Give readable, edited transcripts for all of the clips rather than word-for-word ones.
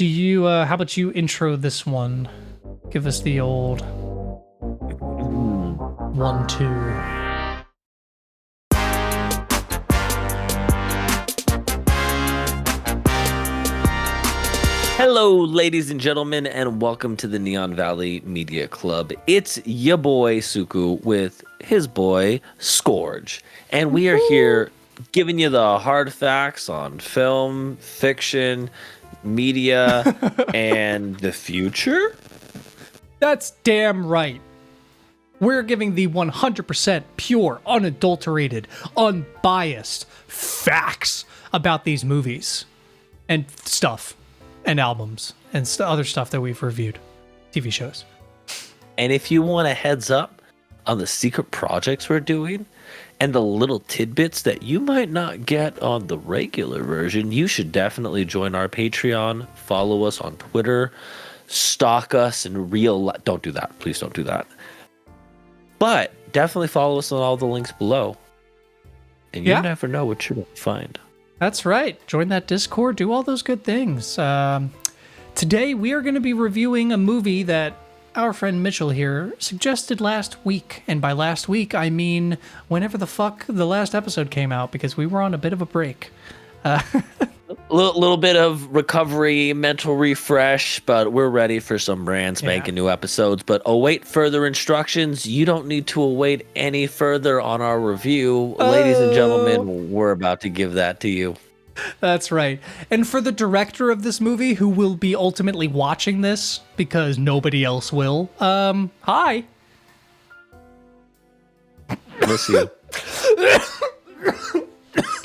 do you, how about you intro this one? Give us the old 1, 2. Hello, ladies and gentlemen, and welcome to the Neon Valley Media Club. It's your boy, Tsuku, with his boy, Skorge. And we are here giving you the hard facts on film, fiction, media, and the future. That's damn right. We're giving the 100% pure, unadulterated, unbiased facts about these movies and stuff. And albums and other stuff that we've reviewed, TV shows. And if you want a heads up on the secret projects we're doing and the little tidbits that you might not get on the regular version, you should definitely join our Patreon, follow us on Twitter, stalk us in real life. Don't do that. Please don't do that. But definitely follow us on all the links below. And you never know what you're going to find. That's right. Join that Discord. Do all those good things. Today, we are going to be reviewing a movie that our friend Mitchell here suggested last week. And by last week, I mean whenever the fuck the last episode came out, because we were on a bit of a break. Little bit of recovery, mental refresh, but we're ready for some brand spanking new episodes. But await further instructions. You don't need to await any further on our review. Ladies and gentlemen, we're about to give that to you. That's right. And for the director of this movie, who will be ultimately watching this, because nobody else will, hi. Miss you.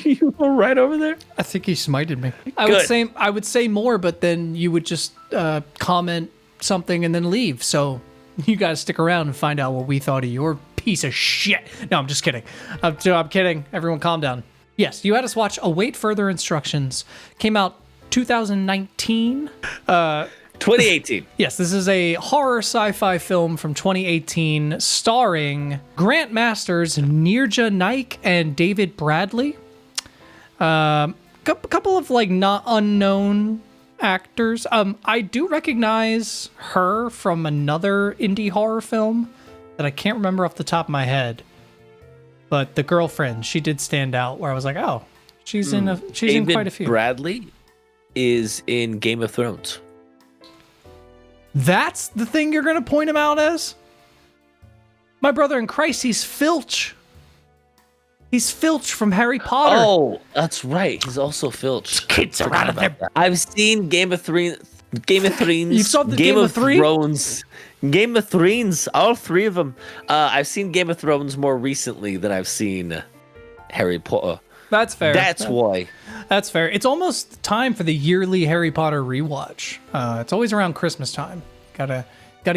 You go right over there? I think he smited me. I would say more, but then you would just comment something and then leave. So you got to stick around and find out what we thought of your piece of shit. No, I'm just kidding. I'm kidding. Everyone calm down. Yes, you had us watch Await Further Instructions. Came out 2019. 2018. Yes, this is a horror sci-fi film from 2018 starring Grant Masters, Neerja Naik, and David Bradley. Couple of like not unknown actors. I do recognize her from another indie horror film that I can't remember off the top of my head. But The Girlfriend, she did stand out where I was like, oh, she's in quite a few. David Bradley is in Game of Thrones. That's the thing you're going to point him out as? My brother in Christ, he's Filch. He's Filch from Harry Potter. Oh, that's right. He's also Filch. Kids are out of there. I've seen Game of Thrones. You saw the Game of Thrones. Game of Thrones. All three of them. I've seen Game of Thrones more recently than I've seen Harry Potter. That's fair. That's why. That's fair. It's almost time for the yearly Harry Potter rewatch. It's always around Christmas time. Gotta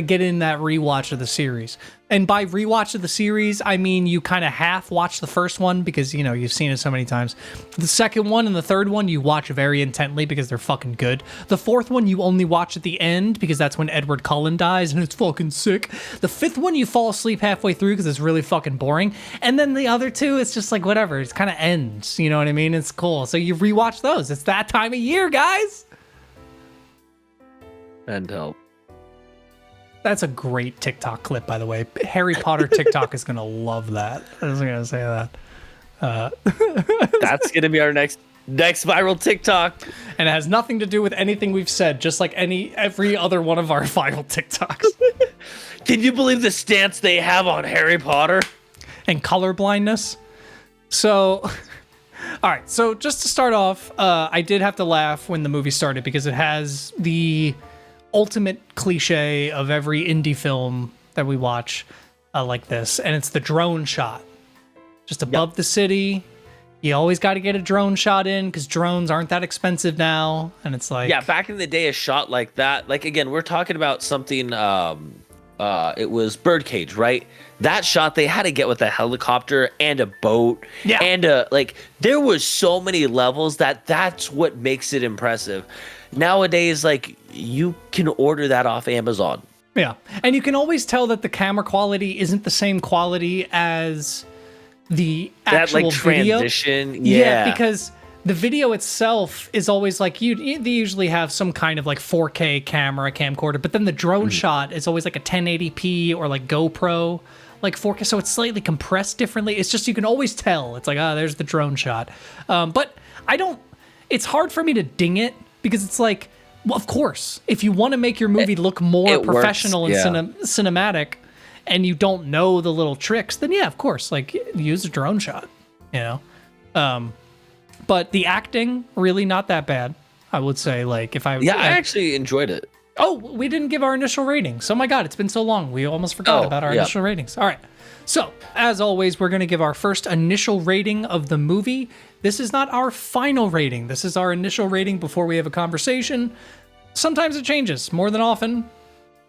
get in that rewatch of the series. And by rewatch of the series, I mean you kind of half watch the first one because, you know, you've seen it so many times. The second one and the third one you watch very intently because they're fucking good. The fourth one you only watch at the end because that's when Edward Cullen dies and it's fucking sick. The fifth one you fall asleep halfway through because it's really fucking boring. And then the other two, it's just like whatever. It kind of ends. You know what I mean? It's cool. So you rewatch those. It's that time of year, guys. And help. That's a great TikTok clip, by the way. Harry Potter TikTok is going to love that. I was going to say that. That's going to be our next viral TikTok. And it has nothing to do with anything we've said, just like every other one of our viral TikToks. Can you believe the stance they have on Harry Potter? And color blindness. So, all right. So just to start off, I did have to laugh when the movie started because it has the ultimate cliche of every indie film that we watch like this, and it's the drone shot just above the city. You always got to get a drone shot in because drones aren't that expensive now, and it's like, yeah, back in the day a shot like that, like again we're talking about something it was Birdcage, right? That shot they had to get with a helicopter and a boat, and like there was so many levels that's what makes it impressive. Nowadays, like, you can order that off Amazon. Yeah. And you can always tell that the camera quality isn't the same quality as the actual that, like, video. transition. Yeah, because the video itself is always like they usually have some kind of like 4K camcorder, but then the drone shot is always like a 1080p or like GoPro like 4K, so it's slightly compressed differently. It's just you can always tell. It's like, there's the drone shot. But it's hard for me to ding it because it's like, well, of course, if you want to make your movie look more professional and cinematic, and you don't know the little tricks, then yeah, of course, like use a drone shot, But the acting, really not that bad, I would say. Like I actually enjoyed it. Oh, we didn't give our initial ratings. Oh my God, it's been so long. We almost forgot about our initial ratings. All right. So, as always, we're going to give our first initial rating of the movie. This is not our final rating. This is our initial rating before we have a conversation. Sometimes it changes. More than often,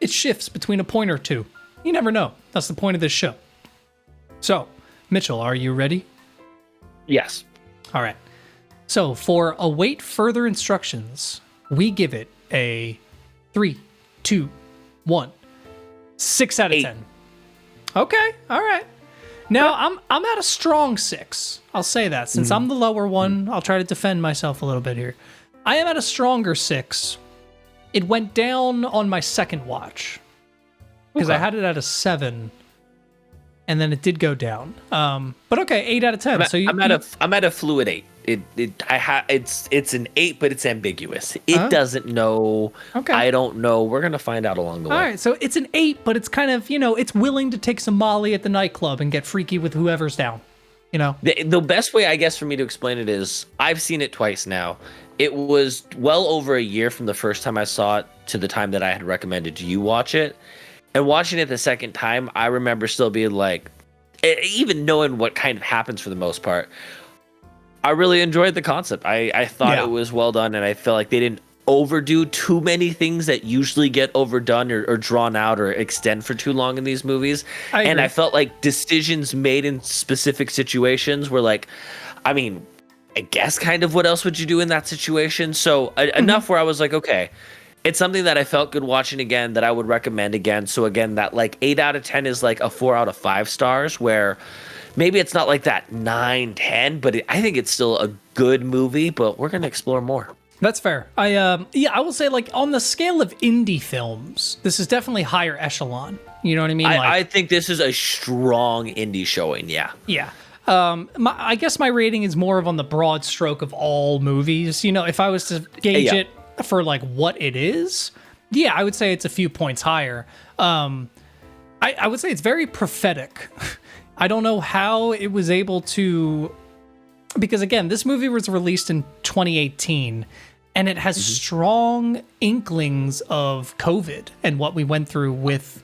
it shifts between a point or two. You never know. That's the point of this show. So, Mitchell, are you ready? Yes. All right. So, for await further instructions, we give it a 3, 2, 1, 6 out of 10. Okay, all right. Now I'm at a strong 6. I'll say that since I'm the lower one. I'll try to defend myself a little bit here. I am at a stronger 6. It went down on my second watch because I had it at a 7, and then it did go down. But okay, 8 out of 10. I'm at a fluid 8. It's an 8, but it's ambiguous. It doesn't know. Okay. I don't know. We're gonna find out along the way. All right, so it's an 8, but it's kind of it's willing to take some Molly at the nightclub and get freaky with whoever's down. The best way, I guess, for me to explain it is I've seen it twice now. It was well over a year from the first time I saw it to the time that I had recommended you watch it. And watching it the second time, I remember still being like, even knowing what kind of happens for the most part, I really enjoyed the concept. I thought it was well done, and I felt like they didn't overdo too many things that usually get overdone or drawn out or extend for too long in these movies. I felt like decisions made in specific situations were like, I guess kind of what else would you do in that situation? So enough where I was like, okay, it's something that I felt good watching again, that I would recommend again. So again, that like 8 out of 10 is like a 4 out of 5 stars, where maybe it's not like that 9, 10, but I think it's still a good movie, but we're going to explore more. That's fair. I will say, like, on the scale of indie films, this is definitely higher echelon. You know what I mean? I think this is a strong indie showing, yeah. Yeah. I guess my rating is more of on the broad stroke of all movies. If I was to gauge it for, like, what it is, I would say it's a few points higher. I would say it's very prophetic. I don't know how it was able to, because again, this movie was released in 2018, and it has strong inklings of COVID and what we went through with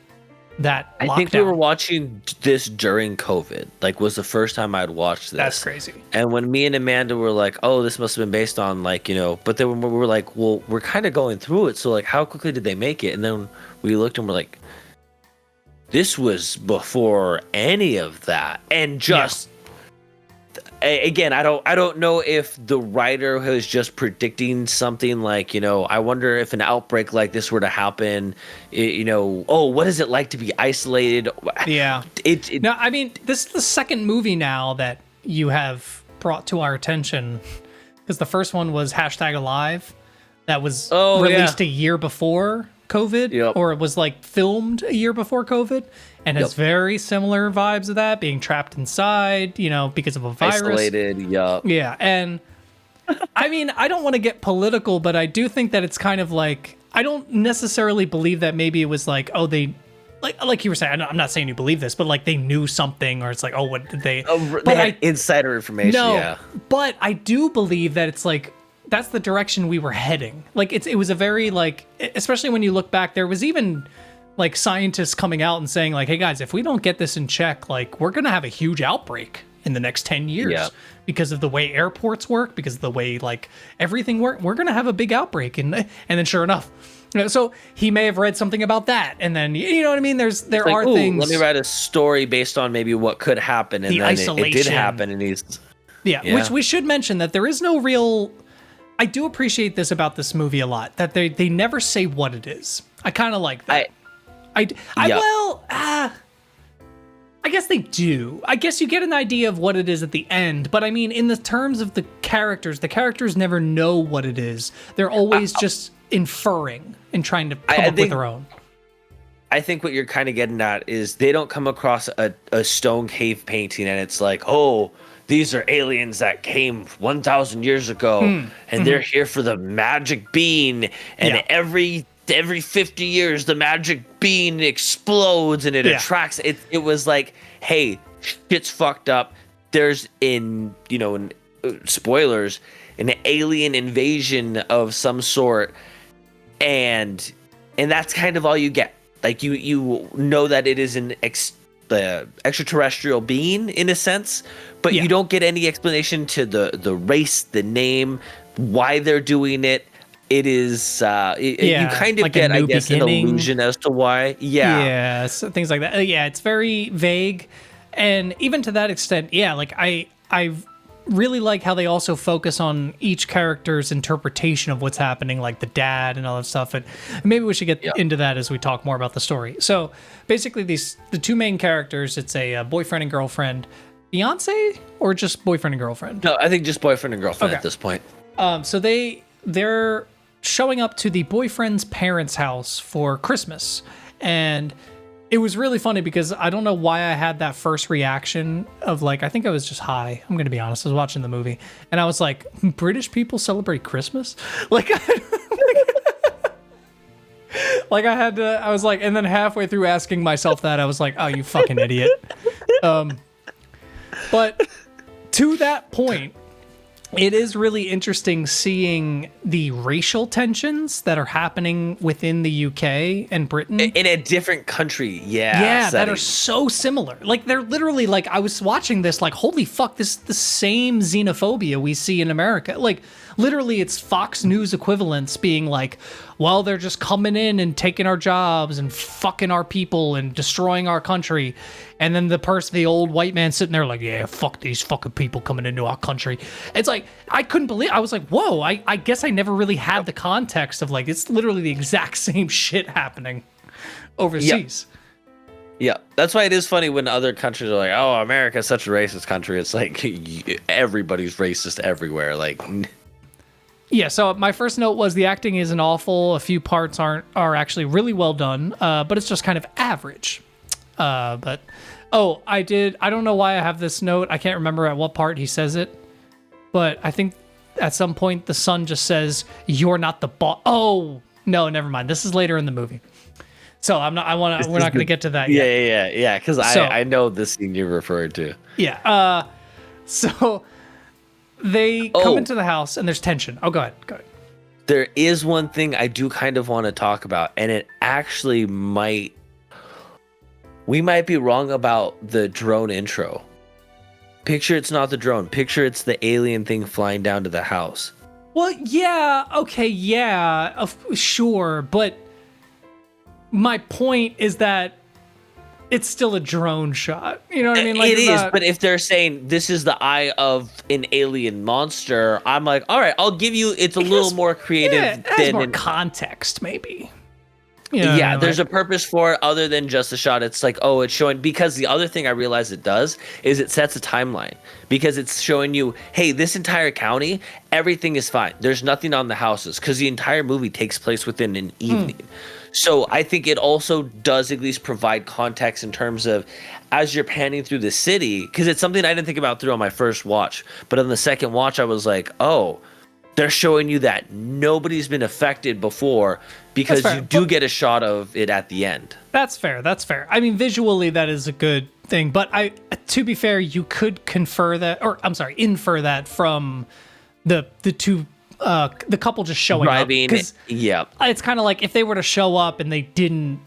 that lockdown. I think we were watching this during COVID, like was the first time I'd watched this. That's crazy. And when me and Amanda were like, oh, this must have been based on but then we were like, well, we're kind of going through it. So like, how quickly did they make it? And then we looked and we're like, this was before any of that. And just, again, I don't know if the writer was just predicting something like, I wonder if an outbreak like this were to happen, what is it like to be isolated? Yeah. No, I mean, this is the second movie now that you have brought to our attention, because the first one was #Alive. That was released a year before COVID, or it was like filmed a year before COVID, and has very similar vibes of that, being trapped inside, because of a virus. Isolated, Yeah, and I mean, I don't want to get political, but I do think that it's kind of like, I don't necessarily believe that maybe it was like, oh, they, like you were saying, I'm not saying you believe this, but like they knew something, or it's like, oh, what did they? They had insider information, but I do believe that it's like, that's the direction we were heading. Like it was a very like, especially when you look back, there was even like scientists coming out and saying like, hey guys, if we don't get this in check, like we're going to have a huge outbreak in the next 10 years because of the way airports work, because of the way like everything works, we're going to have a big outbreak. And then sure enough, so he may have read something about that. And then, you know what I mean? There are things. Let me write a story based on maybe what could happen. And then it did happen. And which we should mention that there is no real, I do appreciate this about this movie a lot, that they never say what it is. I kind of like that. I guess they do. I guess you get an idea of what it is at the end, but I mean, in the terms of the characters never know what it is. They're always just inferring and trying to come up with their own. I think what you're kind of getting at is they don't come across a stone cave painting and it's like, oh, these are aliens that came 1,000 years ago and they're here for the magic bean. And every 50 years, the magic bean explodes and it attracts. It was like, hey, shit's fucked up. There's in spoilers, an alien invasion of some sort. And that's kind of all you get. Like you know that it is an extraterrestrial being in a sense, but you don't get any explanation to the race, the name, why they're doing it. It is you kind of like get, I guess, an illusion as to why. Yeah, so things like that. It's very vague, and even to that extent, like I really like how they also focus on each character's interpretation of what's happening, like the dad and all that stuff. And maybe we should get into that as we talk more about the story. So basically, the two main characters, it's a boyfriend and girlfriend, fiance, or just boyfriend and girlfriend? No, I think just boyfriend and girlfriend at this point. So they're showing up to the boyfriend's parents' house for Christmas, and it was really funny because I don't know why I had that first reaction of like, I think I was just high. I'm going to be honest. I was watching the movie and I was like, British people celebrate Christmas? Like, like I had to, I was like, and then halfway through asking myself that, I was like, oh, you fucking idiot. But to that point, it is really interesting seeing the racial tensions that are happening within the UK and Britain. In a different country, that are so similar. Like, they're literally, like, I was watching this, like, holy fuck, this is the same xenophobia we see in America. Like, literally, it's Fox News equivalents being like, well, they're just coming in and taking our jobs and fucking our people and destroying our country. And then the old white man sitting there like, yeah, fuck these fucking people coming into our country. It's like, I couldn't believe, I was like, whoa, I guess I never really had the context of like, it's literally the exact same shit happening overseas. Yeah, that's why it is funny when other countries are like, oh, America's such a racist country. It's like, everybody's racist everywhere. Like... Yeah, so my first note was the acting isn't awful. A few parts are actually really well done, but it's just kind of average. I don't know why I have this note. I can't remember at what part he says it, but I think at some point the son just says, "You're not the boss." Oh no, never mind. This is later in the movie, so we're not going to get to that yet. Yeah. Because I know the scene you're referring to. Yeah. So. They come into the house and there's tension. Oh, go ahead. There is one thing I do kind of want to talk about, and it actually we might be wrong about the drone intro. Picture it's not the drone. Picture it's the alien thing flying down to the house. Well, yeah. Okay. Yeah. Sure. But my point is that it's still a drone shot. You know what I mean? Like, it is, but if they're saying this is the eye of an alien monster, I'm like, all right, I'll give you, it's a little more creative. It has more context, maybe. You know, yeah, there's a purpose for it other than just a shot. It's like, oh, it's showing, because the other thing I realize it does is it sets a timeline, because it's showing you, hey, this entire county, everything is fine. There's nothing on the houses, because the entire movie takes place within an evening. So I think it also does at least provide context in terms of, as you're panning through the city, because it's something I didn't think about through on my first watch, but on the second watch, I was like, oh, they're showing you that nobody's been affected before, because you do get a shot of it at the end. That's fair. I mean, visually, that is a good thing, but to be fair, you could infer that from the two. The couple just showing driving, up. Yeah. It's kind of like if they were to show up and they didn't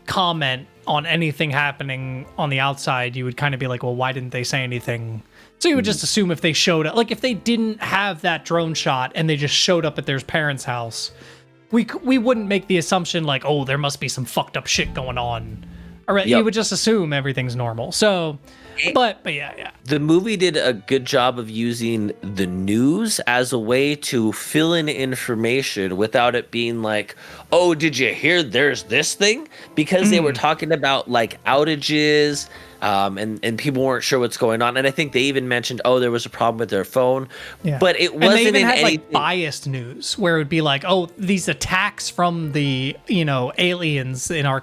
comment on anything happening on the outside, you would kind of be like, well, why didn't they say anything? So you would just assume if they showed up, like if they didn't have that drone shot and they just showed up at their parents' house, we wouldn't make the assumption like, oh, there must be some fucked up shit going on. Or you would just assume everything's normal. So... But yeah. The movie did a good job of using the news as a way to fill in information without it being like, oh, did you hear there's this thing? Because they were talking about like outages, and people weren't sure what's going on. And I think they even mentioned, oh, there was a problem with their phone, but it wasn't. And they even in had anything. like biased news where it would be like, oh, these attacks from the aliens in our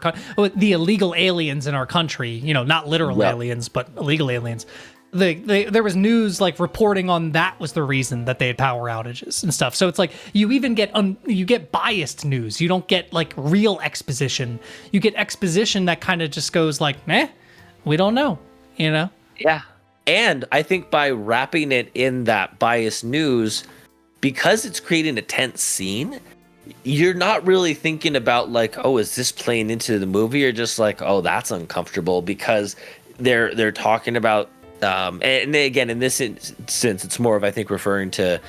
the illegal aliens in our country, not literal aliens, but illegal aliens. There was news like reporting on that was the reason that they had power outages and stuff. So it's like you even get you get biased news. You don't get like real exposition. You get exposition that kind of just goes like, we don't know, Yeah. And I think by wrapping it in that biased news, because it's creating a tense scene, you're not really thinking about like, oh, is this playing into the movie? You're just like, oh, that's uncomfortable, because they're talking about and again, in this instance, it's more of, I think, referring to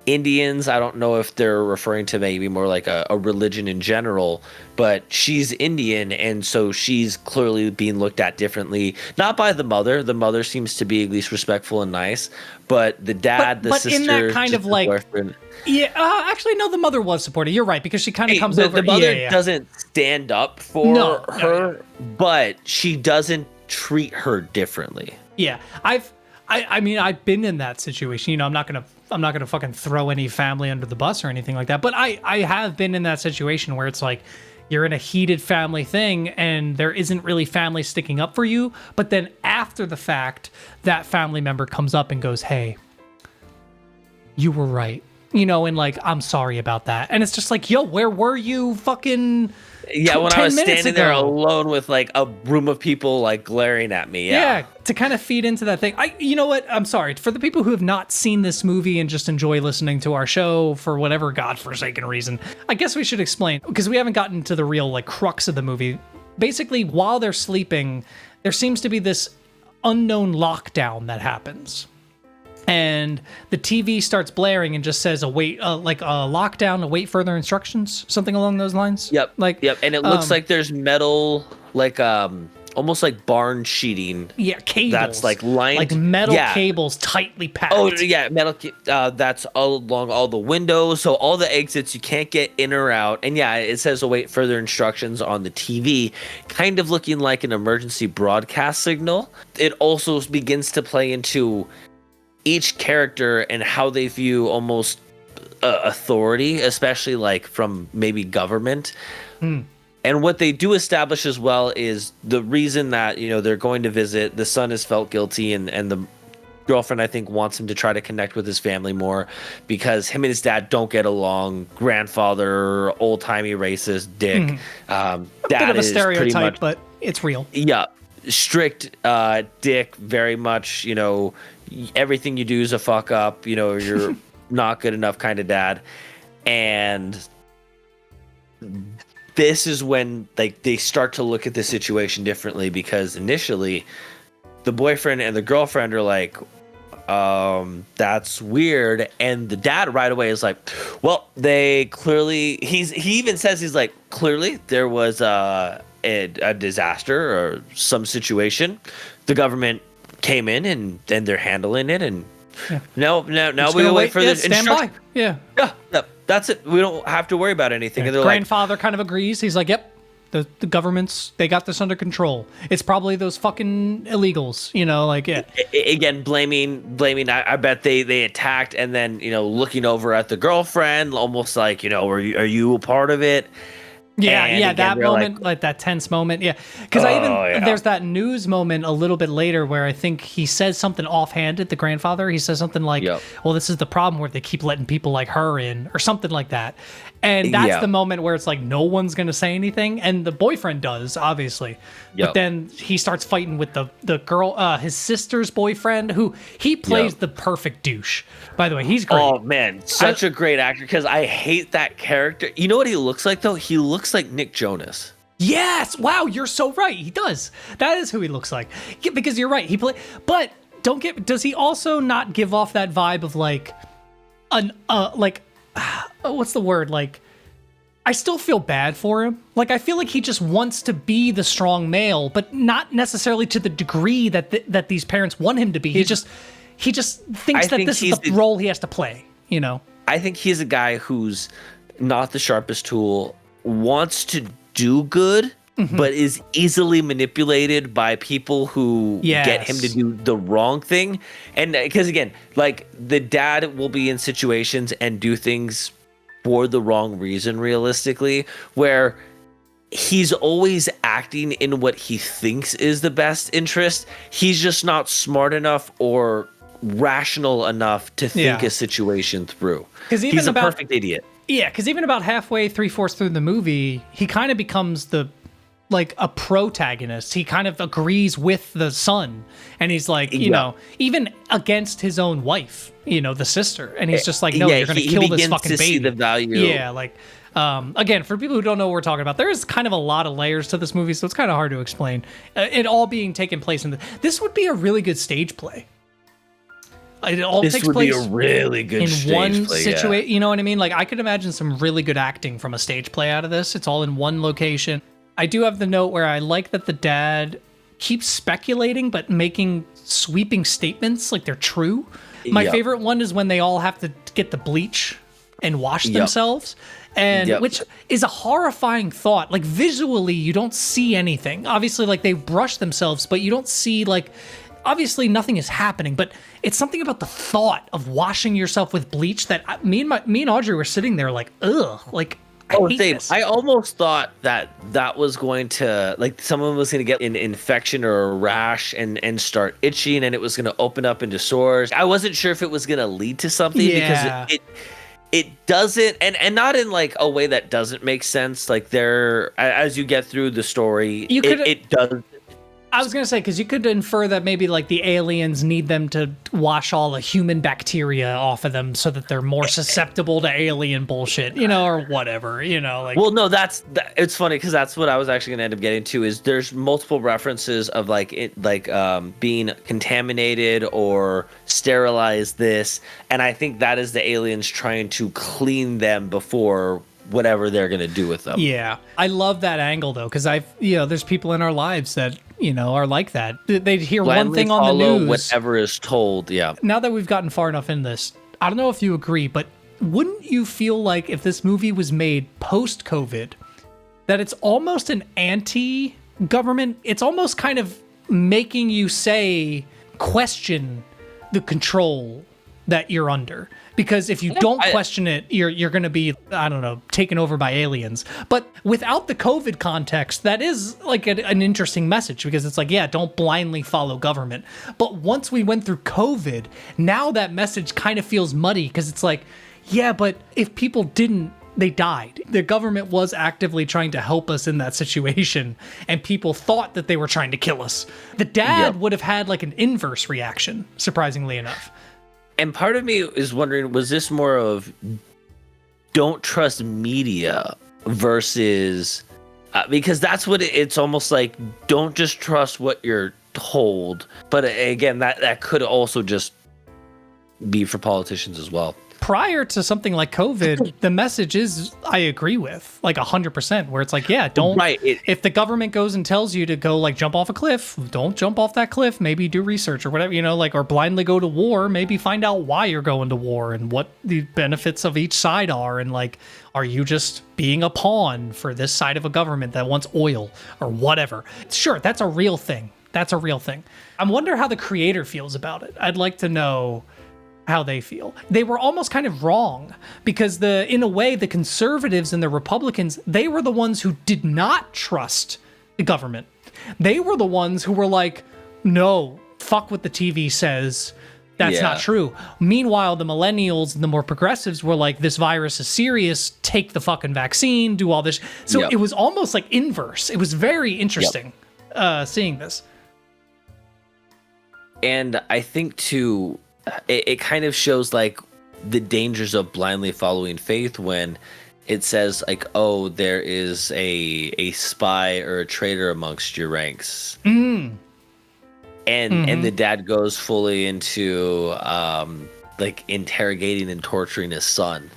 Indians. I don't know if they're referring to maybe more like a religion in general, but she's Indian, and so she's clearly being looked at differently. Not by the mother. The mother seems to be at least respectful and nice, but the dad, the sister, in that kind of like, boyfriend. Yeah, actually, no, the mother was supportive. You're right, because she kind of comes over. The mother doesn't stand up for her, but she doesn't treat her differently. Yeah, I mean, I've been in that situation. I'm not gonna fucking throw any family under the bus or anything like that. But I have been in that situation where it's like you're in a heated family thing and there isn't really family sticking up for you. But then after the fact, that family member comes up and goes, "Hey, you were right," and like, "I'm sorry about that." And it's just like, yo, where were you fucking? Yeah, when I was standing there alone with like a room of people like glaring at me. Yeah, to kind of feed into that thing. You know what? I'm sorry. For the people who have not seen this movie and just enjoy listening to our show for whatever godforsaken reason, I guess we should explain, because we haven't gotten to the real like crux of the movie. Basically, while they're sleeping, there seems to be this unknown lockdown that happens. And the TV starts blaring and just says, await, like a lockdown, await further instructions, something along those lines. Yep. And it looks like there's metal, like almost like barn sheeting. Yeah, cables. That's like lined, like metal cables tightly packed. Oh yeah, metal. That's all along all the windows, so all the exits, you can't get in or out. And yeah, it says await further instructions on the TV, kind of looking like an emergency broadcast signal. It also begins to play into each character and how they view almost authority, especially like from maybe government. And what they do establish as well is the reason that they're going to visit. The son has felt guilty, and the girlfriend, I think, wants him to try to connect with his family more, because him and his dad don't get along. Grandfather, old-timey racist dick. Dad bit of a is stereotype, but it's real. Yeah, strict dick, very much. Everything you do is a fuck up, you're not good enough kind of dad. And this is when they start to look at the situation differently, because initially the boyfriend and the girlfriend are like, that's weird. And the dad right away is like, well, they clearly, he even says, he's like, clearly there was a disaster or some situation. The government came in and they're handling it, and now we wait for the instruction. Yeah, that's it. We don't have to worry about anything. And grandfather kind of agrees. He's like, yep, the government's, they got this under control. It's probably those fucking illegals, Again, blaming. I bet they attacked, and then looking over at the girlfriend, almost like are you a part of it? Yeah, that moment, like that tense moment. Yeah, because there's that news moment a little bit later where I think he says something offhanded. The grandfather, he says something like, "Well, this is the problem where they keep letting people like her in," or something like that. And that's the moment where it's like no one's gonna say anything, and the boyfriend does, obviously. But then he starts fighting with the girl, his sister's boyfriend, who he plays the perfect douche. By the way, he's great. Oh man, such a great actor, because I hate that character. You know what he looks like though? He looks like Nick Jonas. Yes! Wow, you're so right. He does. That is who he looks like. Yeah, because you're right. But does he also not give off that vibe of like what's the word? Like, I still feel bad for him. Like, I feel like he just wants to be the strong male, but not necessarily to the degree that these parents want him to be. He just thinks that this is the role he has to play, I think he's a guy who's not the sharpest tool, wants to do good, but is easily manipulated by people who get him to do the wrong thing. And because again, like the dad will be in situations and do things for the wrong reason, realistically, where he's always acting in what he thinks is the best interest. He's just not smart enough or rational enough to think a situation through. He's a perfect idiot. Yeah, because even about halfway, 3/4 through the movie, he kind of becomes like a protagonist. He kind of agrees with the son, and he's like, you know, even against his own wife, you know, the sister, and he's just like, no, you're gonna kill this fucking baby. See the value. Yeah, like, again, for people who don't know what we're talking about, there's kind of a lot of layers to this movie, so it's kind of hard to explain. It all being taken place in this would be a really good stage play. It all takes place be a really good in stage one play, situation. You know what I mean? Like, I could imagine some really good acting from a stage play out of this. It's all in one location. I do have the note where I like that the dad keeps speculating, but making sweeping statements like they're true. My favorite one is when they all have to get the bleach and wash themselves. And which is a horrifying thought. Like, visually, you don't see anything. Obviously, like, they brush themselves, but you don't see, like, obviously nothing is happening, but it's something about the thought of washing yourself with bleach that me and Audrey were sitting there like, ugh, like, I hate this. I almost thought that was going to, like, someone was going to get an infection or a rash and start itching, and it was going to open up into sores. I wasn't sure if it was going to lead to something because it doesn't, and not in like a way that doesn't make sense. Like, there, as you get through the story, it does. I was going to say, because you could infer that maybe like the aliens need them to wash all the human bacteria off of them so that they're more susceptible to alien bullshit, you know, or whatever, you know, like. Well, no, it's funny because that's what I was actually going to end up getting to is there's multiple references of being contaminated or sterilized this. And I think that is the aliens trying to clean them before whatever they're going to do with them. Yeah. I love that angle though, because there's people in our lives that, you know, are like that. They hear one thing on the news. Whatever is told, yeah. Now that we've gotten far enough in this, I don't know if you agree, but wouldn't you feel like if this movie was made post-COVID, that it's almost an anti-government, it's almost kind of making you question the control that you're under. Because if you don't question it, you're going to be, I don't know, taken over by aliens. But without the COVID context, that is like an interesting message because it's like, yeah, don't blindly follow government. But once we went through COVID, now that message kind of feels muddy because it's like, yeah, but if people didn't, they died. The government was actively trying to help us in that situation, and people thought that they were trying to kill us. The dad would have had like an inverse reaction, surprisingly enough. And part of me is wondering, was this more of don't trust media versus because that's what it's almost like, don't just trust what you're told. But again, that could also just be for politicians as well. Prior to something like COVID, the message is, I agree with, like 100%, where it's like, yeah, don't, if the government goes and tells you to go like jump off a cliff, don't jump off that cliff, maybe do research or whatever, you know, like, or blindly go to war, maybe find out why you're going to war and what the benefits of each side are. And like, are you just being a pawn for this side of a government that wants oil or whatever? Sure, that's a real thing. That's a real thing. I wonder how the creator feels about it. I'd like to know how they feel. They were almost kind of wrong because in a way, the conservatives and the Republicans, they were the ones who did not trust the government. They were the ones who were like, no, fuck what the TV says. That's not true. Meanwhile, the millennials and the more progressives were like, this virus is serious. Take the fucking vaccine, do all this. So it was almost like inverse. It was very interesting seeing this. And I think too, it kind of shows like the dangers of blindly following faith when it says like, oh, there is a spy or a traitor amongst your ranks. And the dad goes fully into like interrogating and torturing his son.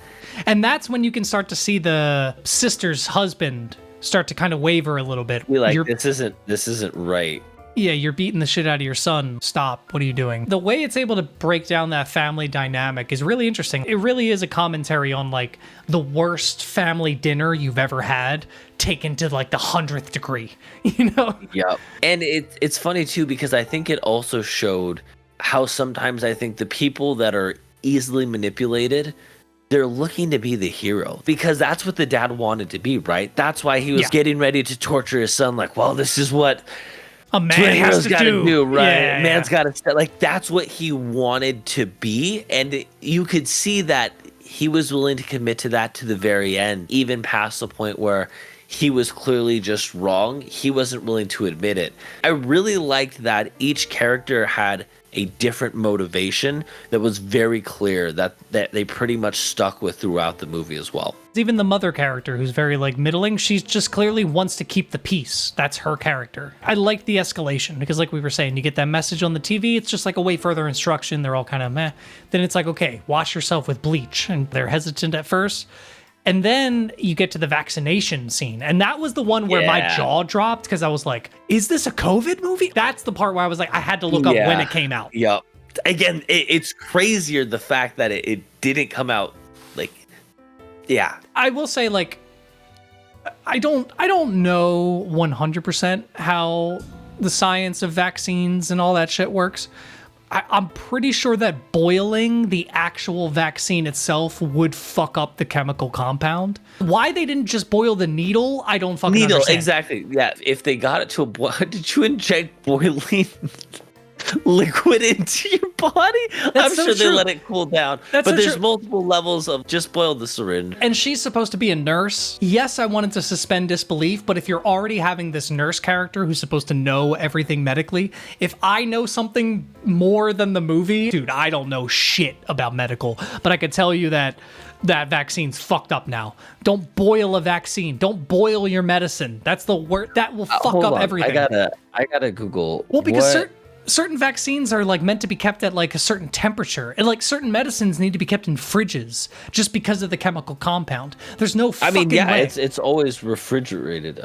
And that's when you can start to see the sister's husband start to kind of waver a little bit. Be like, this isn't right. yeah, you're beating the shit out of your son. Stop. What are you doing? The way it's able to break down that family dynamic is really interesting. It really is a commentary on like the worst family dinner you've ever had taken to like the 100th degree, you know? Yep. And it's funny too, because I think it also showed how sometimes I think the people that are easily manipulated, they're looking to be the hero because that's what the dad wanted to be, right? That's why he was getting ready to torture his son. Like, well, this is what a man has to do, right? Yeah, Man's got to like, that's what he wanted to be. And you could see that he was willing to commit to that to the very end, even past the point where he was clearly just wrong. He wasn't willing to admit it. I really liked that each character had a different motivation that was very clear that they pretty much stuck with throughout the movie as well. Even the mother character, who's very like middling, she's just clearly wants to keep the peace. That's her character. I like the escalation because like we were saying, you get that message on the TV, it's just like a way further instruction. They're all kind of meh. Then it's like, okay, wash yourself with bleach. And they're hesitant at first. And then you get to the vaccination scene. And that was the one where my jaw dropped because I was like, is this a COVID movie? That's the part where I was like, I had to look up when it came out. Yep. Again, it's crazier the fact that it didn't come out like, yeah. I will say like, I don't know 100% how the science of vaccines and all that shit works. I'm pretty sure that boiling the actual vaccine itself would fuck up the chemical compound. Why they didn't just boil the needle, I don't fucking understand. Exactly. Yeah, if they got it to a boil, did you inject boiling liquid into your body? I'm sure they let it cool down. But there's multiple levels of just boil the syringe. And she's supposed to be a nurse. Yes, I wanted to suspend disbelief, but if you're already having this nurse character who's supposed to know everything medically, if I know something more than the movie, dude, I don't know shit about medical, but I could tell you that vaccine's fucked up now. Don't boil a vaccine. Don't boil your medicine. That's the word that will fuck up everything. I gotta Google. Well, because certain vaccines are like meant to be kept at like a certain temperature, and like certain medicines need to be kept in fridges just because of the chemical compound. There's no fucking way. It's always refrigerated.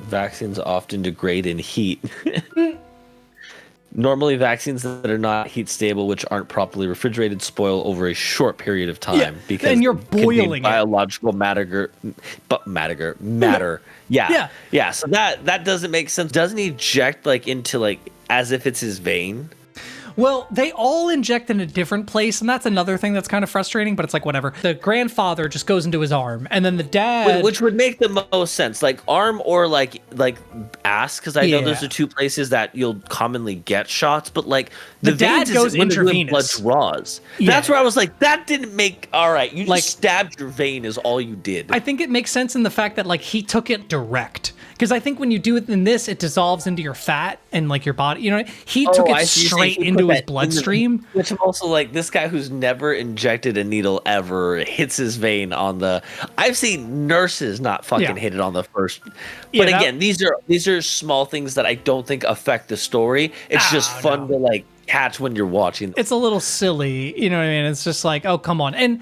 Vaccines often degrade in heat. Normally, vaccines that are not heat stable, which aren't properly refrigerated, spoil over a short period of time because and you're boiling biological matter. Yeah. So that doesn't make sense. Doesn't he inject like into like as if it's his vein? Well, they all inject in a different place, and that's another thing that's kind of frustrating, but it's like, whatever. The grandfather just goes into his arm, and then the dad... Which would make the most sense. Like, arm or, like ass, because I know those are two places that you'll commonly get shots, but, like, the dad goes intravenous. Blood draws. Yeah. That's where I was like, that didn't make... All right, you just stabbed your vein is all you did. I think it makes sense in the fact that, like, he took it direct. Because I think when you do it in this, it dissolves into your fat and like your body. You know, he took it straight into his bloodstream. Which I'm also like, this guy who's never injected a needle ever hits his vein on the. I've seen nurses not fucking hit it on the first. But again, these are small things that I don't think affect the story. It's just fun to like catch when you're watching. It's a little silly, you know what I mean? It's just like, oh, come on. And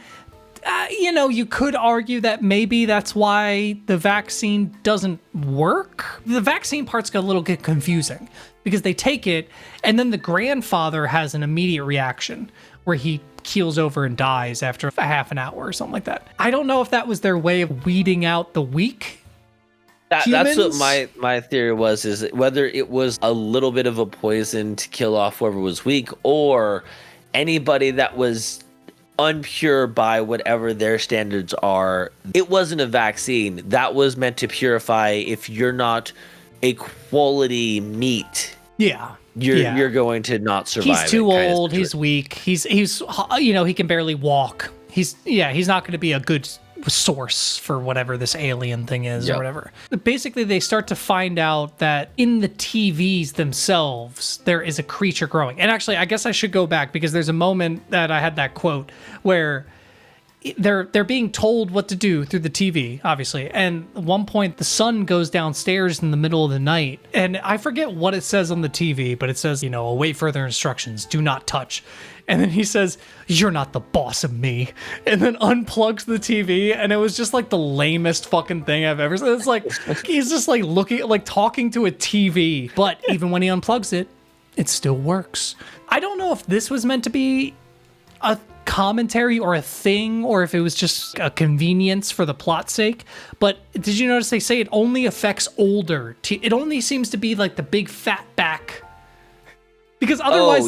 you know, you could argue that maybe that's why the vaccine doesn't work. The vaccine part's got a little bit confusing because they take it and then the grandfather has an immediate reaction where he keels over and dies after a half an hour or something like that. I don't know if that was their way of weeding out the weak. That's what my theory was, is whether it was a little bit of a poison to kill off whoever was weak or anybody that was unpure by whatever their standards are. It wasn't a vaccine that was meant to purify. If you're not a quality meat, you're going to not survive. He's too old. He's weak. He's you know, he can barely walk. He's not going to be a good source for whatever this alien thing is or whatever. Basically, they start to find out that in the TVs themselves, there is a creature growing. And actually, I guess I should go back because there's a moment that I had that quote where they're being told what to do through the TV, obviously. And at one point, the son goes downstairs in the middle of the night, and I forget what it says on the TV, but it says, await further instructions, do not touch. And then he says, "You're not the boss of me," and then unplugs the TV, and it was just like the lamest fucking thing I've ever seen. It's like he's just like looking, like talking to a TV, but even when he unplugs it, it still works. I don't know if this was meant to be a commentary or a thing, or if it was just a convenience for the plot's sake, but did you notice they say it only affects older? It only seems to be like the big fat back. Because otherwise,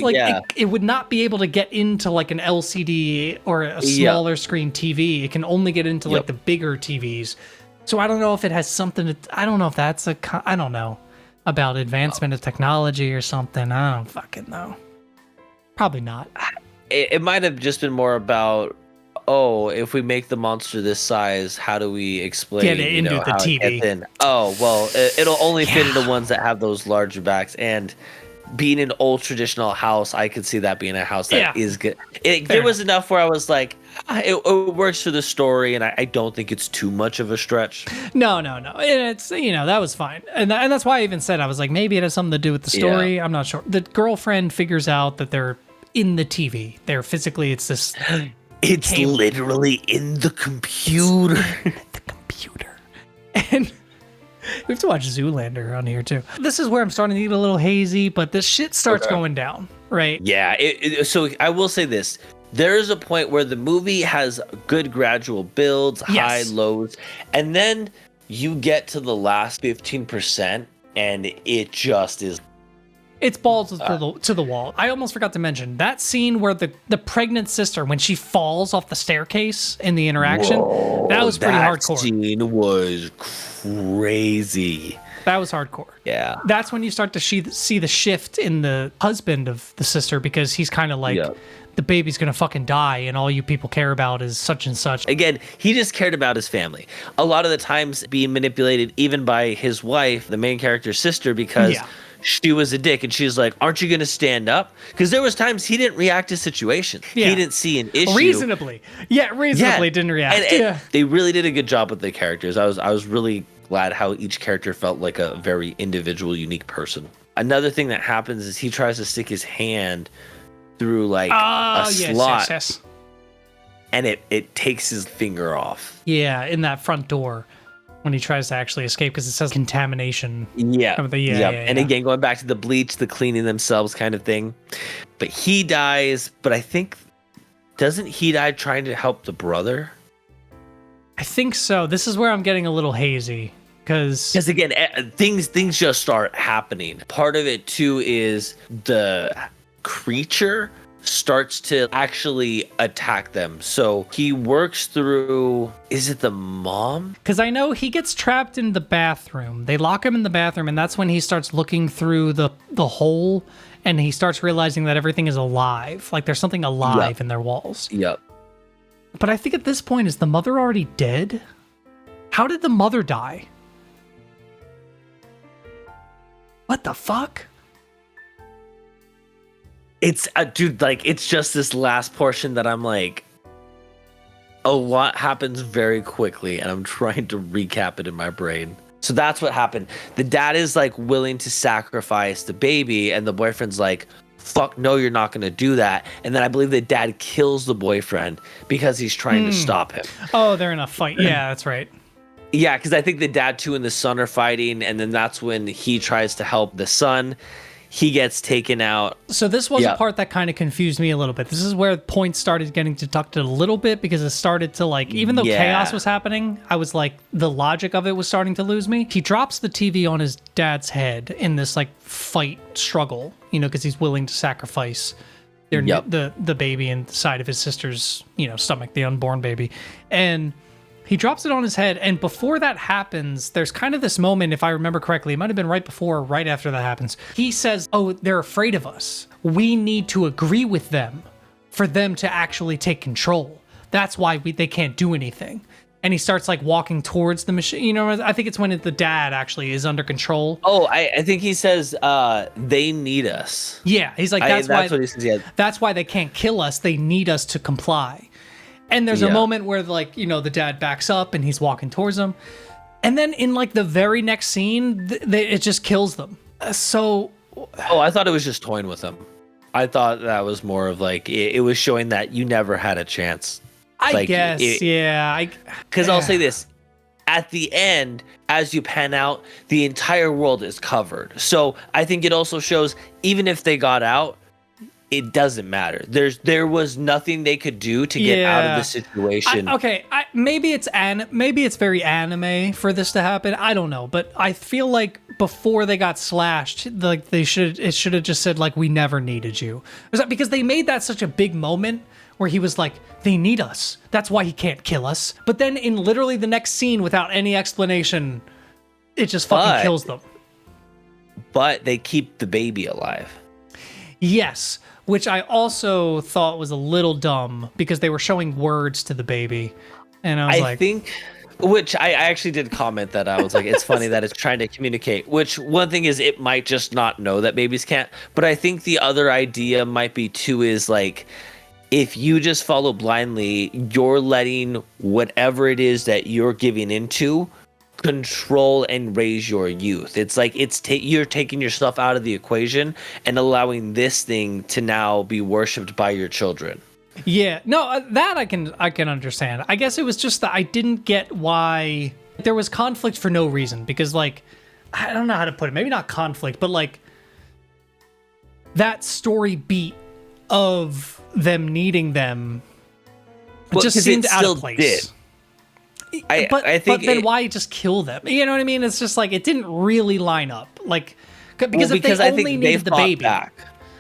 it would not be able to get into like an LCD or a smaller screen TV. It can only get into like the bigger TVs. So I don't know if it has something I don't know if that's I don't know about advancement of technology or something. I don't fucking know. Probably not. It might have just been more about, if we make the monster this size, how do we explain get it into the TV? It'll only fit into ones that have those larger backs. And being an old traditional house, I could see that being a house that is good. There was enough where I was like, it works for the story, and I don't think it's too much of a stretch. No. And it's, that was fine. And that's why I even said, I was like, maybe it has something to do with the story. I'm not sure. The girlfriend figures out that they're in the TV. They're physically, it's this... It's literally in the computer. The computer. And... we have to watch Zoolander on here, too. This is where I'm starting to get a little hazy, but this shit starts going down, right? Yeah, so I will say this. There is a point where the movie has good gradual builds, high, lows, and then you get to the last 15%, and it just is... It's balls to the wall. I almost forgot to mention that scene where the pregnant sister, when she falls off the staircase in the interaction, that was pretty hardcore. That scene was crazy. That was hardcore. Yeah. That's when you start to see the shift in the husband of the sister, because he's kind of like, the baby's going to fucking die, and all you people care about is such and such. Again, he just cared about his family. A lot of the times being manipulated even by his wife, the main character's sister, because... she was a dick, and she's like, "Aren't you going to stand up?" Because there was times he didn't react to situations. Yeah. He didn't see an issue. Reasonably didn't react. And they really did a good job with the characters. I was really glad how each character felt like a very individual, unique person. Another thing that happens is he tries to stick his hand through like a slot, and it takes his finger off. Yeah, in that front door. When he tries to actually escape, because it says contamination. And again, going back to the bleach, the cleaning themselves kind of thing. But he dies, but I think, doesn't he die trying to help the brother? I think so. This is where I'm getting a little hazy. Because again, things just start happening. Part of it, too, is the creature starts to actually attack them. So he works through, is it the mom? Because I know he gets trapped in the bathroom. They lock him in the bathroom, and that's when he starts looking through the hole, and he starts realizing that everything is alive. Like there's something alive in their walls. Yep. But I think at this point, is the mother already dead? How did the mother die? What the fuck? It's dude, like it's just this last portion that I'm like, a lot happens very quickly, and I'm trying to recap it in my brain. So that's what happened. The dad is like willing to sacrifice the baby, and the boyfriend's like, fuck no, you're not gonna do that. And then I believe the dad kills the boyfriend because he's trying to stop him. Oh, they're in a fight. Yeah, that's right. Yeah, because I think the dad too and the son are fighting, and then that's when he tries to help the son. He gets taken out. So this was a part that kind of confused me a little bit. This is where points started getting deducted a little bit, because it started to like, even though chaos was happening, I was like, the logic of it was starting to lose me. He drops the TV on his dad's head in this like fight struggle, because he's willing to sacrifice the baby inside of his sister's, stomach, the unborn baby. And he drops it on his head, and before that happens, there's kind of this moment, if I remember correctly, it might have been right before or right after that happens. He says, oh, they're afraid of us. We need to agree with them for them to actually take control. That's why they can't do anything. And he starts like walking towards the machine. I think it's when the dad actually is under control. Oh, I think he says, they need us. Yeah, he's like, that's what he says, that's why they can't kill us. They need us to comply. And there's a Yeah. moment where like, you know, the dad backs up and he's walking towards them. And then in like the very next scene, it just kills them. So Oh, I thought it was just toying with him. I thought that was more of like it was showing that you never had a chance. I Like, guess, yeah. Because I'll say this. At the end, as you pan out, the entire world is covered. So I think it also shows, even if they got out, it doesn't matter. There was nothing they could do to get out of the situation. Maybe it's very anime for this to happen. I don't know, but I feel like before they got slashed, like it should have just said like, we never needed you. Was that because they made that such a big moment where he was like, they need us. That's why he can't kill us. But then in literally the next scene, without any explanation, it just fucking kills them. But they keep the baby alive. Yes, which I also thought was a little dumb because they were showing words to the baby. And I think, which I actually did comment that I was like, it's funny that it's trying to communicate, which one thing is it might just not know that babies can't. But I think the other idea might be too is like, if you just follow blindly, you're letting whatever it is that you're giving into control and raise your youth. It's like you're taking yourself out of the equation and allowing this thing to now be worshipped by your children. Yeah, no, that I can understand. I guess it was just that I didn't get why there was conflict for no reason, because like I don't know how to put it. Maybe not conflict, but like that story beat of them needing them just seemed out of place. But then why just kill them? You know what I mean? It's just like it didn't really line up. Like because if they only needed the baby.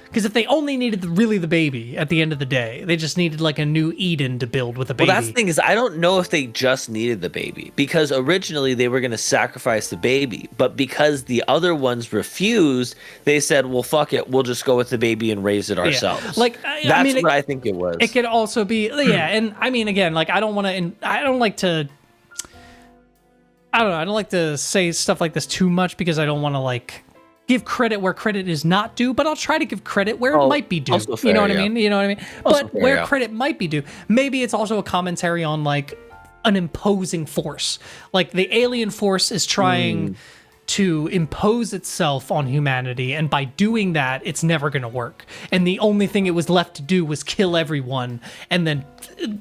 Because if they only needed the baby at the end of the day, they just needed like a new Eden to build with a baby. Well, that's the thing is I don't know if they just needed the baby, because originally they were going to sacrifice the baby, but because the other ones refused, they said, well, fuck it, we'll just go with the baby and raise it ourselves. Yeah. Like that's what I think it was. It could also be, yeah, and I mean, again, like I don't like to say stuff like this too much because I don't want to like give credit where credit is not due, but I'll try to give credit where it might be due. Fair, you know what I mean? You know what I mean? But fair, where credit might be due, maybe it's also a commentary on like an imposing force. Like the alien force is trying to impose itself on humanity, and by doing that, it's never going to work. And the only thing it was left to do was kill everyone and then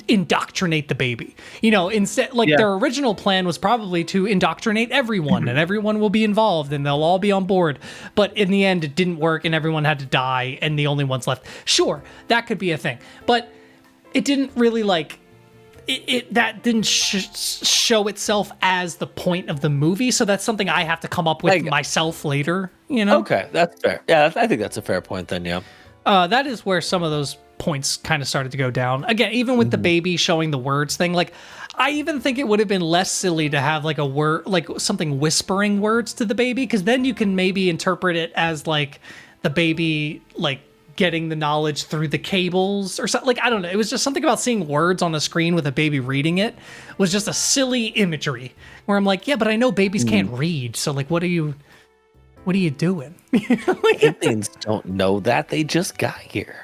indoctrinate the baby. You know, instead, their original plan was probably to indoctrinate everyone, and everyone will be involved, and they'll all be on board. But in the end, it didn't work, and everyone had to die, and the only ones left. Sure, that could be a thing, but it didn't really like. That didn't show itself as the point of the movie, so that's something I have to come up with myself later, you know? Okay, that's fair. Yeah, I think that's a fair point then, yeah. That is where some of those points kind of started to go down. Again, even with the baby showing the words thing, like, I even think it would have been less silly to have, like, a word, like, something whispering words to the baby, because then you can maybe interpret it as, like, the baby, like, getting the knowledge through the cables or something. Like, I don't know. It was just something about seeing words on a screen with a baby reading it was just a silly imagery where I'm like, yeah, but I know babies can't read. So like, what are you doing? Like, Aliens don't know that. They just got here.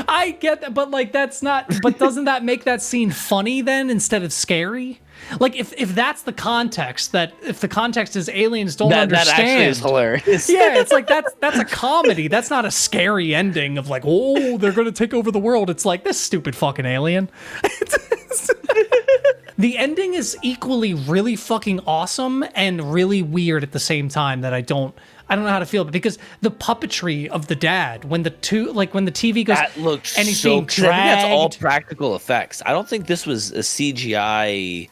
I get that, but like, but doesn't that make that scene funny then instead of scary? Like if that's the context, if the context is aliens don't understand, that actually is hilarious. Yeah, it's like that's a comedy. That's not a scary ending of like, oh, they're gonna take over the world. It's like, this stupid fucking alien. The ending is equally really fucking awesome and really weird at the same time that I don't know how to feel, but because the puppetry of the dad, when the TV goes, that looks and he's so being dragged. I think that's all practical effects. I don't think this was a CGI.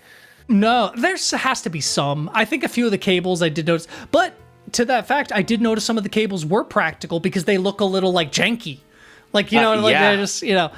No, there has to be some. I think a few of the cables I did notice, but to that fact, I did notice some of the cables were practical because they look a little like janky. Like, you know, like they're just, you know,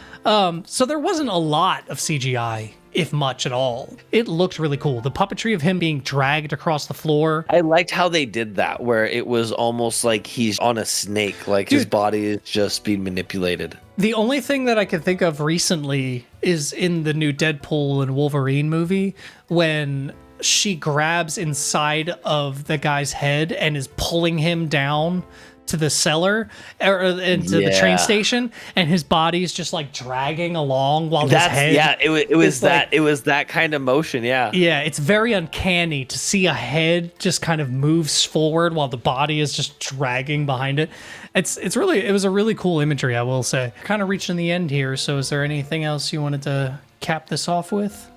so there wasn't a lot of CGI, if much at all. It looked really cool. The puppetry of him being dragged across the floor. I liked how they did that, where it was almost like he's on a snake, like his body is just being manipulated. The only thing that I can think of recently is in the new Deadpool and Wolverine movie when she grabs inside of the guy's head and is pulling him down to the cellar or into the train station, and his body's just like dragging along while his head. It was that kind of motion. Yeah, it's very uncanny to see a head just kind of moves forward while the body is just dragging behind it. It was a really cool imagery, I will say. Kind of reaching the end here, so is there anything else you wanted to cap this off with?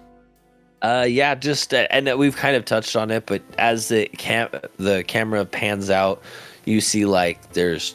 Just and we've kind of touched on it, but as the camera pans out, you see like there's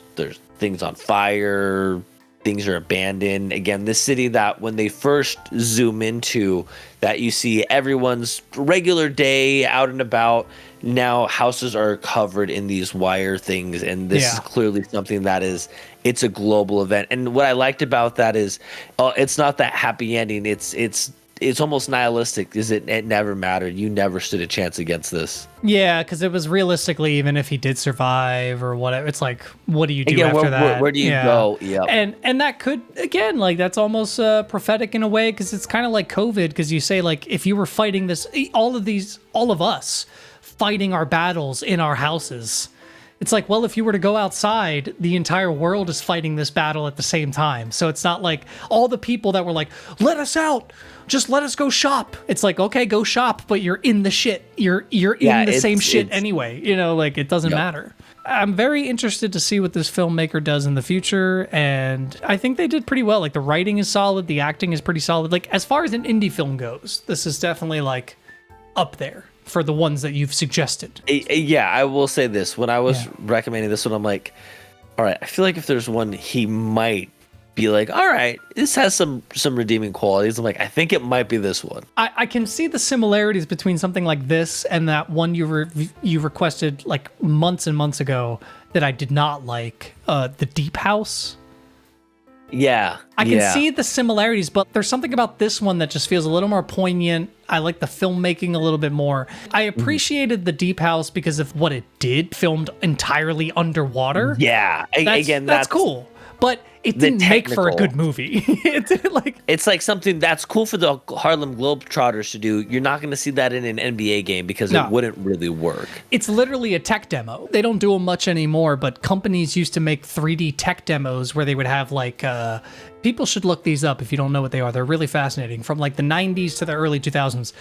things on fire, things are abandoned. Again, this city that when they first zoom into, that you see everyone's regular day out and about. Now houses are covered in these wire things, and this is clearly something that it's a global event. And what I liked about that is it's not that happy ending. It's almost nihilistic. It never mattered. You never stood a chance against this. Yeah, because it was realistically, even if he did survive or whatever, it's like, what do you do after that? Where do you go? Yeah. And that could, again, like that's almost prophetic in a way, because it's kind of like COVID, because you say like, if you were fighting this, all of us fighting our battles in our houses, it's like, well, if you were to go outside, the entire world is fighting this battle at the same time. So it's not like all the people that were like, let us out, just let us go shop. It's like, okay, go shop, but you're in the shit. You're in the same shit anyway. Like it doesn't matter. I'm very interested to see what this filmmaker does in the future, and I think they did pretty well. Like the writing is solid, the acting is pretty solid. Like as far as an indie film goes, this is definitely like up there for the ones that you've suggested. Yeah, I will say this. When I was recommending this one, I'm like, all right, I feel like if there's one he might be like, all right, this has some redeeming qualities. I'm like, I think it might be this one. I can see the similarities between something like this and that one you requested like months and months ago that I did not like, The Deep House. Yeah. I can see the similarities, but there's something about this one that just feels a little more poignant. I like the filmmaking a little bit more. I appreciated The Deep House because of what it did, filmed entirely underwater. Yeah. That's cool. But it didn't make for a good movie. It's like something that's cool for the Harlem Globetrotters to do. You're not going to see that in an NBA game because it wouldn't really work. It's literally a tech demo. They don't do them much anymore, but companies used to make 3D tech demos where they would have like, people should look these up if you don't know what they are. They're really fascinating. From like the 90s to the early 2000s,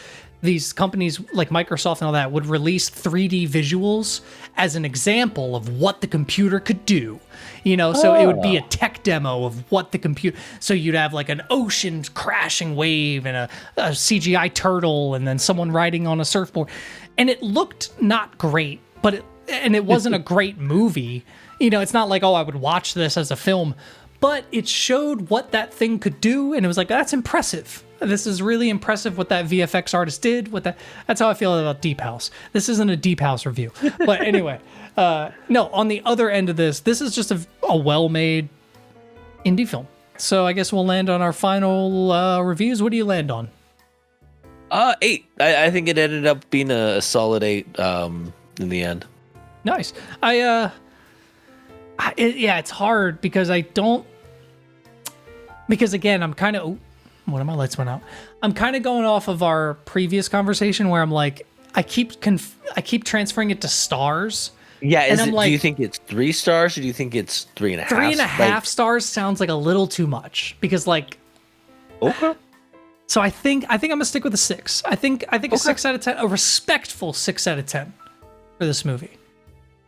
these companies like Microsoft and all that would release 3D visuals as an example of what the computer could do. So it would be a tech demo of what the computer. So you'd have like an ocean crashing wave and a CGI turtle and then someone riding on a surfboard. And it looked not great, but it wasn't a great movie. It's not like, oh, I would watch this as a film, but it showed what that thing could do. And it was like, that's impressive. This is really impressive what that VFX artist did. That's how I feel about Deep House. This isn't a Deep House review. But anyway, no, on the other end of this is just a well-made indie film. So I guess we'll land on our final reviews. What do you land on? 8. I think it ended up being a solid 8 in the end. Nice. It's hard because again, I'm kind of... one of my lights went out. I'm kind of going off of our previous conversation where I'm like, I keep transferring it to stars. Yeah, do you think it's 3 stars or do you think it's 3.5? 3.5 stars sounds like a little too much because like. Okay. So I think I'm gonna stick with a 6. I think a 6 out of 10, a respectful 6 out of 10 for this movie.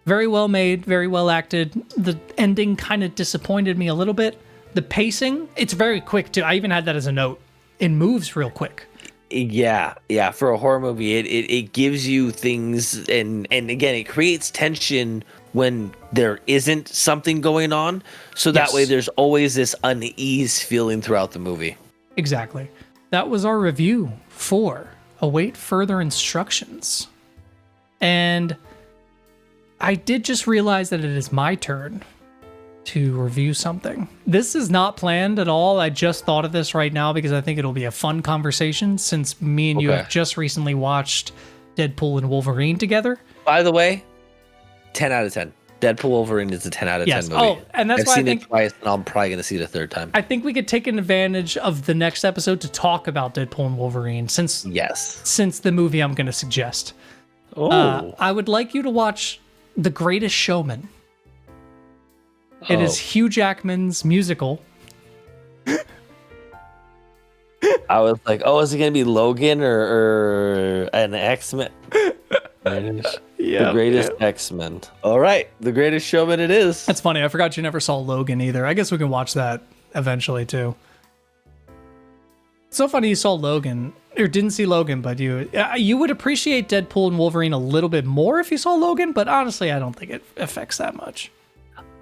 Very well made, very well acted. The ending kind of disappointed me a little bit. The pacing, it's very quick too. I even had that as a note. It moves real quick. Yeah. For a horror movie, it gives you things, and again, it creates tension when there isn't something going on. So that way, there's always this unease feeling throughout the movie. Exactly. That was our review for Await Further Instructions. And I did just realize that it is my turn to review something. This is not planned at all. I just thought of this right now because I think it'll be a fun conversation since me and you have just recently watched Deadpool and Wolverine together. By the way, 10 out of 10. Deadpool Wolverine is a 10 out of 10 movie. Oh, and that's why I've seen it twice, and I'm probably going to see it a third time. I think we could take advantage of the next episode to talk about Deadpool and Wolverine since the movie I'm going to suggest. I would like you to watch The Greatest Showman. It is Hugh Jackman's musical. I was like, oh, is it going to be Logan or an X-Men? The greatest X-Men. All right, the greatest showman it is. That's funny. I forgot you never saw Logan either. I guess we can watch that eventually too. It's so funny you saw Logan or didn't see Logan, but you would appreciate Deadpool and Wolverine a little bit more if you saw Logan. But honestly, I don't think it affects that much.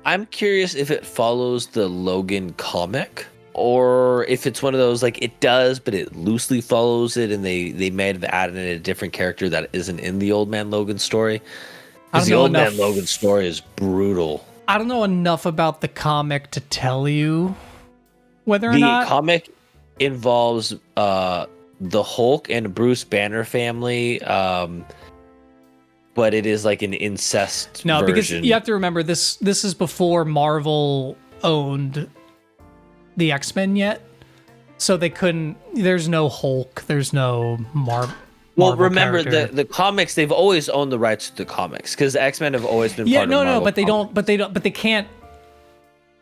I'm curious if it follows the Logan comic, or if it's one of those like it does, but it loosely follows it, and they might have added in a different character that isn't in the Old Man Logan story. Because the Old Man Logan story is brutal. I don't know enough about the comic to tell you whether or not the comic involves the Hulk and Bruce Banner family, but it is like an incest version. Because you have to remember this is before Marvel owned the X-Men yet, so they couldn't. There's no Hulk. There's no Marvel. Well, remember the comics. They've always owned the rights to the comics because the X-Men have always been. Part of Marvel but they don't. But they can't.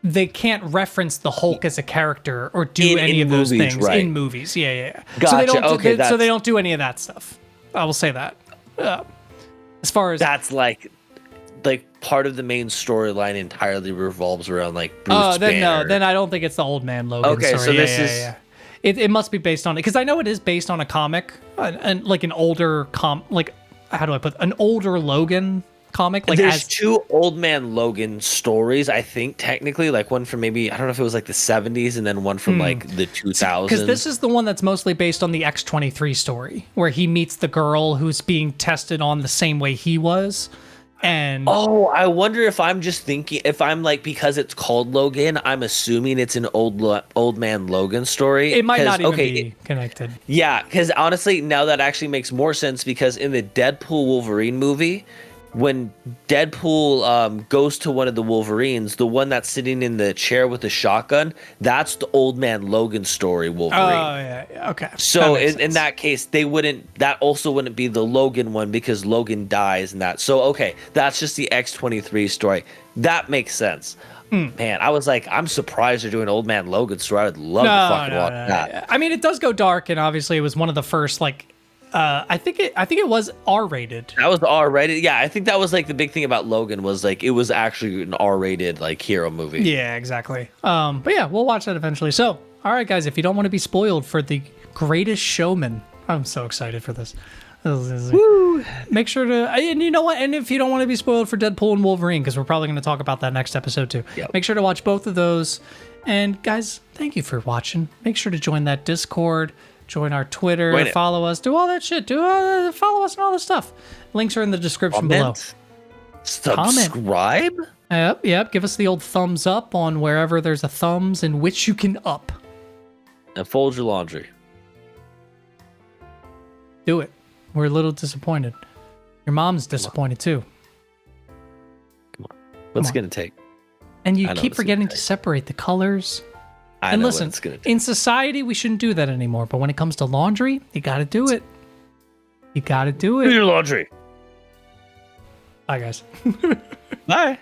They can't reference the Hulk as a character or do any of those things in movies. Yeah. Gotcha. So they don't do any of that stuff. I will say that. As far as that's like part of the main storyline entirely revolves around like Bruce Banner. Then I don't think it's the Old Man Logan story. Okay, so this is. It must be based on it because I know it is based on a comic and like an older how do I put an older Logan comic? Like there's two Old Man Logan stories, I think technically, like one from maybe I don't know if it was like the 70s and then one from like the 2000s. Because this is the one that's mostly based on the X-23 story where he meets the girl who's being tested on the same way he was. And I wonder if I'm just thinking if I'm like because it's called Logan, I'm assuming it's an old man Logan story. It might not even be connected. Yeah, because honestly, now that actually makes more sense because in the Deadpool Wolverine movie, when Deadpool goes to one of the Wolverines, the one that's sitting in the chair with the shotgun, that's the Old Man Logan story Wolverine. Oh, yeah. Okay. So in that case, that also wouldn't be the Logan one because Logan dies in that. So, okay, that's just the X-23 story. That makes sense. Man, I was like, I'm surprised they're doing an Old Man Logan story. I would love to fucking watch that. Yeah. I mean, it does go dark, and obviously it was one of the first, I think it was R-rated. That was R-rated. Yeah, I think that was like the big thing about Logan was like it was actually an R-rated like hero movie. Yeah, exactly. But yeah, we'll watch that eventually. So, all right, guys, if you don't want to be spoiled for The Greatest Showman, I'm so excited for this. Woo! Make sure to, and you know what? And if you don't want to be spoiled for Deadpool and Wolverine, because we're probably going to talk about that next episode too. Yep. Make sure to watch both of those. And guys, thank you for watching. Make sure to join that Discord. Join our Twitter, follow us, do all that shit. Follow us and all this stuff. Links are in the description below. Subscribe? Yep. Give us the old thumbs up on wherever there's a thumbs in which you can up. And fold your laundry. Do it. We're a little disappointed. Your mom's disappointed too. Come on. What's it going to take? And you keep forgetting to separate the colors. And listen, in society, we shouldn't do that anymore. But when it comes to laundry, you got to do it. You got to do it. Do your laundry. Bye, guys. Bye.